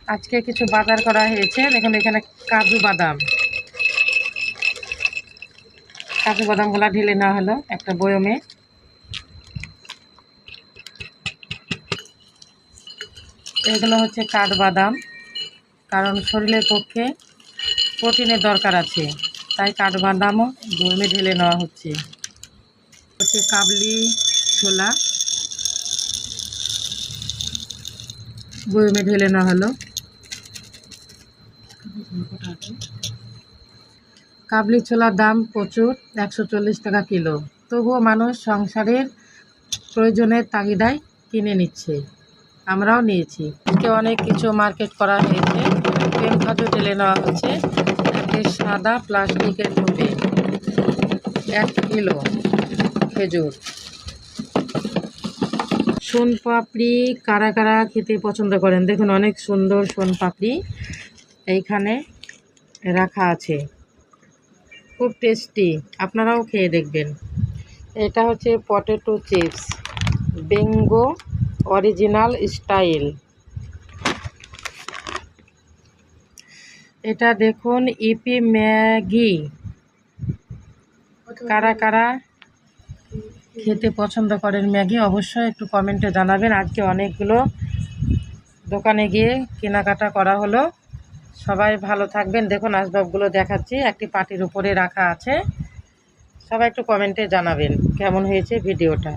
আজকে কিছু বাজার করা হয়েছে। দেখুন এখানে কাজু বাদামগুলো ঢেলে নেওয়া হলো একটা বয়মে। এগুলো হচ্ছে কাঠবাদাম, কারণ শরীরের পক্ষে প্রোটিনের দরকার আছে, তাই কাঠবাদামও বয়মে ঢেলে নেওয়া হচ্ছে। কাবলি ছোলা বয়মে ঢেলে নেওয়া হলো। কাবলি ছোলার দাম প্রচুর, 140 টাকা কিলো। তবুও মানুষ সংসারের প্রয়োজনের তাগিদায় কিনে নিচ্ছে, আমরাও নিয়েছি। আজকে অনেক কিছু মার্কেট করা হয়েছে। প্রেম খাদ্য ঢেলে নেওয়া হচ্ছে একটি সাদা প্লাস্টিকের টবে। 1 কিলো খেজুর। সোনপাপড়ি কারা কারা খেতে পছন্দ করেন? দেখুন অনেক সুন্দর সোনপাপড়ি এইখানে রাখা আছে, খুব টেস্টি, আপনারাও খেয়ে দেখবেন। এটা হচ্ছে পটেটো চিপস, বেঙ্গো অরিজিনাল স্টাইল। এটা দেখুন ইপি ম্যাগি। কারা কারা খেতে পছন্দ করেন ম্যাগি অবশ্যই একটু কমেন্টে জানাবেন। আজকে অনেকগুলো দোকানে গিয়ে কেনাকাটা করা হলো। সবাই ভালো থাকবেন। দেখুন আসবাবগুলো দেখাচ্ছি, একটি পাটির উপরে রাখা আছে। সবাই একটু কমেন্টে জানাবেন কেমন হয়েছে ভিডিওটা।